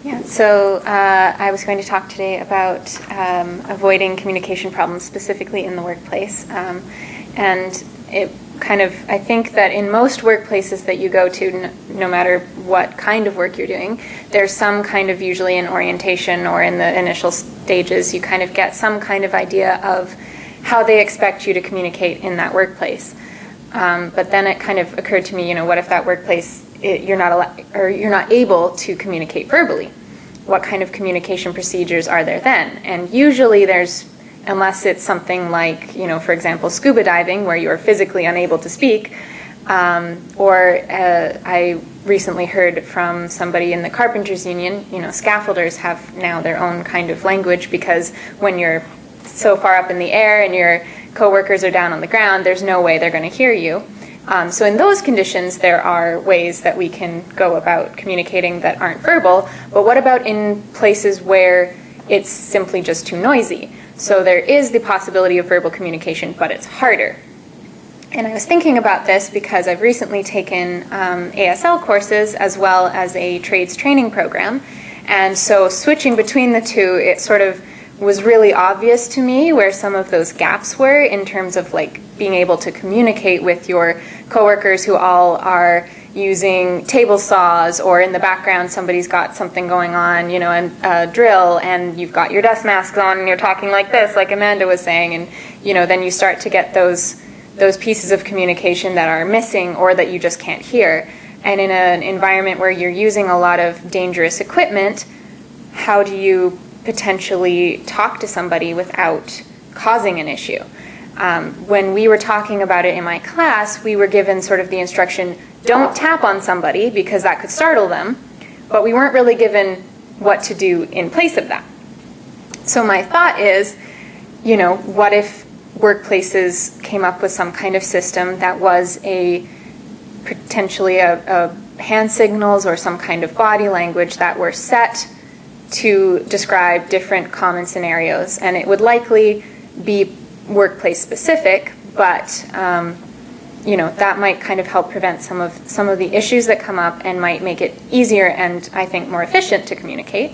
Yeah, so I was going to talk today about avoiding communication problems, specifically in the workplace. And it I think that in most workplaces that you go to, no matter what kind of work you're doing, there's some kind of, usually in orientation or in the initial stages, you kind of get some kind of idea of how they expect you to communicate in that workplace. But then it kind of occurred to me, what if that workplace you're not able to communicate verbally? What kind of communication procedures are there then? And usually unless it's something like, for example, scuba diving, where you're physically unable to speak, I recently heard from somebody in the Carpenters Union, scaffolders have now their own kind of language, because when you're so far up in the air and your coworkers are down on the ground, there's no way they're going to hear you. So in those conditions, there are ways that we can go about communicating that aren't verbal. But what about in places where it's simply just too noisy? So there is the possibility of verbal communication, but it's harder. And I was thinking about this because I've recently taken ASL courses as well as a trades training program. And so switching between the two, it sort of was really obvious to me where some of those gaps were in terms of being able to communicate with your coworkers who all are using table saws, or in the background somebody's got something going on, and a drill, and you've got your dust masks on and you're talking like this, like Amanda was saying, and then you start to get those pieces of communication that are missing or that you just can't hear. And in an environment where you're using a lot of dangerous equipment, how do you potentially talk to somebody without causing an issue? When we were talking about it in my class, we were given sort of the instruction, don't tap on somebody because that could startle them, but we weren't really given what to do in place of that. So my thought is, what if workplaces came up with some kind of system that was potentially a hand signals or some kind of body language that were set to describe different common scenarios, and it would likely be workplace specific, but that might kind of help prevent some of the issues that come up and might make it easier and I think more efficient to communicate.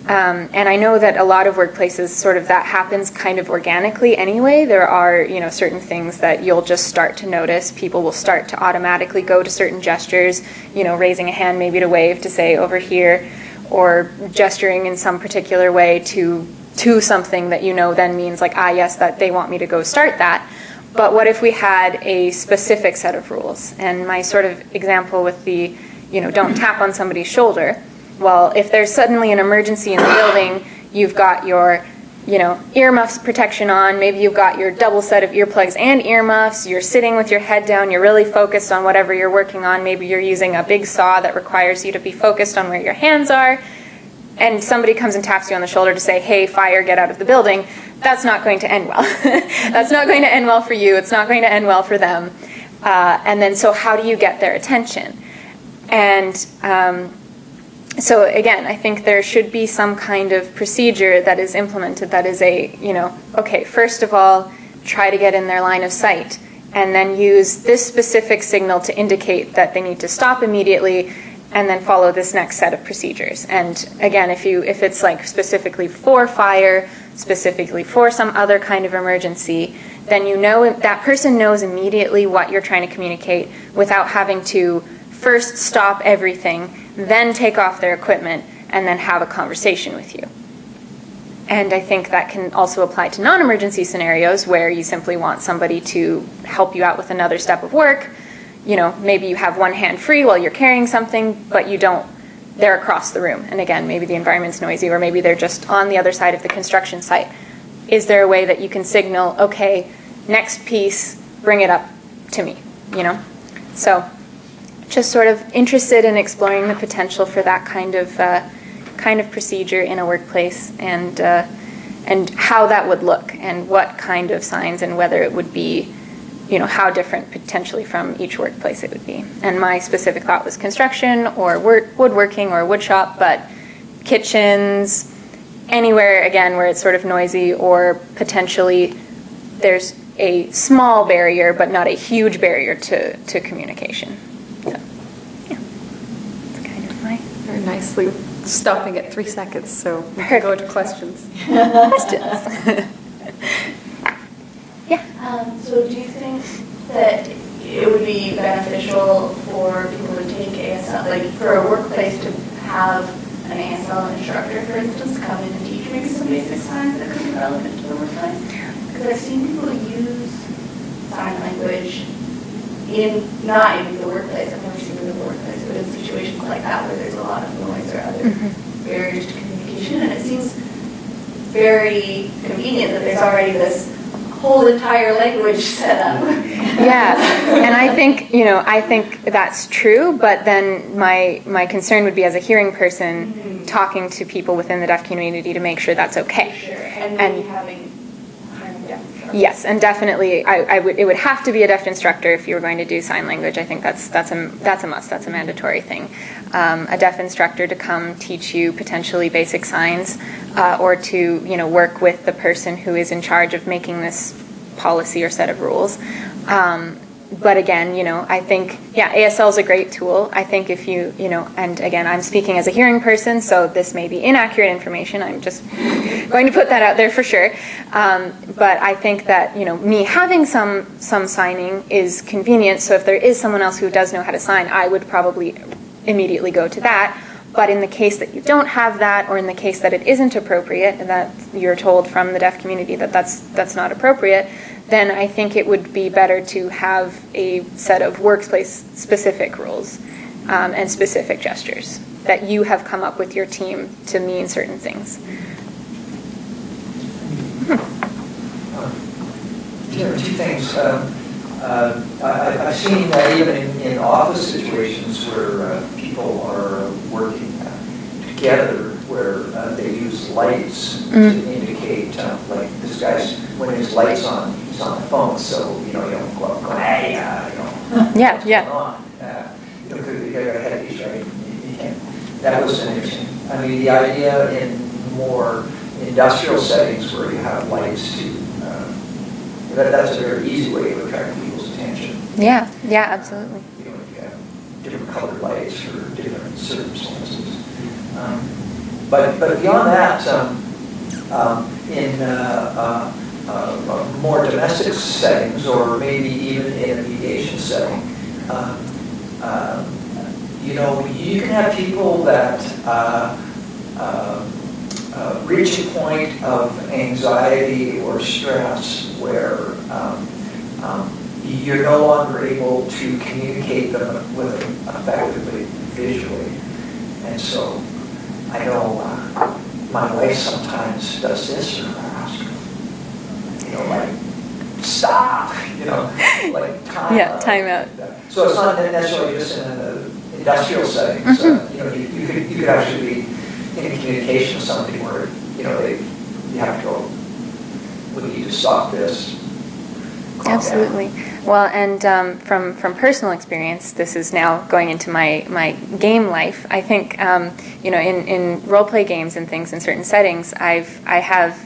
And I know that a lot of workplaces sort of that happens kind of organically anyway. There are certain things that you'll just start to notice. People will start to automatically go to certain gestures, raising a hand maybe to wave to say over here, or gesturing in some particular way to something that then means yes, that they want me to go start that. But what if we had a specific set of rules? And my sort of example with the, don't tap on somebody's shoulder. Well, if there's suddenly an emergency in the building, you've got your, earmuffs protection on, maybe you've got your double set of earplugs and earmuffs, you're sitting with your head down, you're really focused on whatever you're working on, maybe you're using a big saw that requires you to be focused on where your hands are, and somebody comes and taps you on the shoulder to say, hey, fire, get out of the building, that's not going to end well. That's not going to end well for you, it's not going to end well for them. And then so how do you get their attention? And so again, I think there should be some kind of procedure that is implemented that is okay, first of all, try to get in their line of sight, and then use this specific signal to indicate that they need to stop immediately, and then follow this next set of procedures. And again, if it's specifically for fire, specifically for some other kind of emergency, then that person knows immediately what you're trying to communicate without having to first stop everything, then take off their equipment, and then have a conversation with you. And I think that can also apply to non-emergency scenarios where you simply want somebody to help you out with another step of work. Maybe you have one hand free while you're carrying something, but they're across the room. And again, maybe the environment's noisy, or maybe they're just on the other side of the construction site. Is there a way that you can signal, okay, next piece, bring it up to me, So just sort of interested in exploring the potential for that kind of procedure in a workplace, and how that would look, and what kind of signs, and whether it would be, how different potentially from each workplace it would be. And my specific thought was construction or woodworking or wood shop, but kitchens, anywhere, again, where it's sort of noisy, or potentially there's a small barrier but not a huge barrier to communication. So, yeah, that's kind of my... Very nicely stopping at 3 seconds, so we can go to questions. Questions? Yeah. So do you think that it would be beneficial for people to take ASL, like for a workplace to have an ASL instructor, for instance, come in and teach maybe some basic signs that could be relevant to the workplace? Because I've seen people use sign language not in the workplace, I've never seen it in the workplace, but in situations like that where there's a lot of noise or other barriers to communication, and it seems very convenient that there's already this whole entire language set up. Yeah, and I think that's true, but then my concern would be, as a hearing person, talking to people within the deaf community to make sure that's okay. Sure. And maybe having deaf instructors. Yes, and definitely, it would have to be a deaf instructor if you were going to do sign language. I think that's a must. That's a mandatory thing. A deaf instructor to come teach you potentially basic signs, or to work with the person who is in charge of making this policy or set of rules. But again, I think, ASL is a great tool. I think if and again, I'm speaking as a hearing person, so this may be inaccurate information. I'm just going to put that out there for sure. But I think that, me having some signing is convenient. So if there is someone else who does know how to sign, I would probably immediately go to that. But in the case that you don't have that, or in the case that it isn't appropriate, and that you're told from the deaf community that that's not appropriate, then I think it would be better to have a set of workplace-specific rules and specific gestures that you have come up with your team to mean certain things. Two things. I've seen that even in office situations where people are working together, where they use lights to indicate, like this guy's, when his light's on, he's on the phone, so you don't go up going, hey, what's going on? Because you got a head issue, right? You can't. That was interesting. I mean, the idea in more industrial settings where you have lights to, that's a very easy way of attracting people's attention. Yeah, absolutely. You have different colored lights for different circumstances. But beyond that, in more domestic settings, or maybe even in a mediation setting, you can have people that reach a point of anxiety or stress where you're no longer able to communicate them with them effectively visually. And so I know my wife sometimes does this, or like stop, like time out. Time out. So it's not necessarily just in an industrial setting. You could actually be in communication with somebody where you have to go, we need to stop this. Absolutely. Well, and from personal experience, this is now going into my game life. I think in role play games and things in certain settings, I have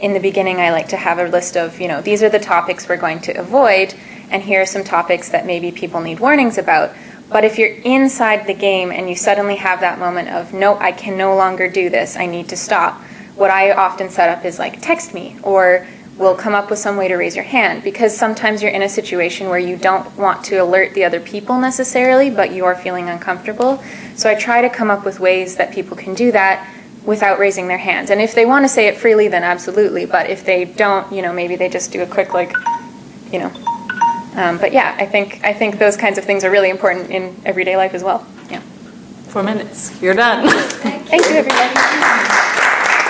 in the beginning I like to have a list of these are the topics we're going to avoid, and here are some topics that maybe people need warnings about. But if you're inside the game and you suddenly have that moment of, no, I can no longer do this, I need to stop, what I often set up is like, text me, or we'll come up with some way to raise your hand, because sometimes you're in a situation where you don't want to alert the other people necessarily, but you are feeling uncomfortable. So I try to come up with ways that people can do that without raising their hands. And if they want to say it freely, then absolutely. But if they don't, maybe they just do a quick, but yeah, I think those kinds of things are really important in everyday life as well. Yeah. 4 minutes. You're done. Thank you, everybody.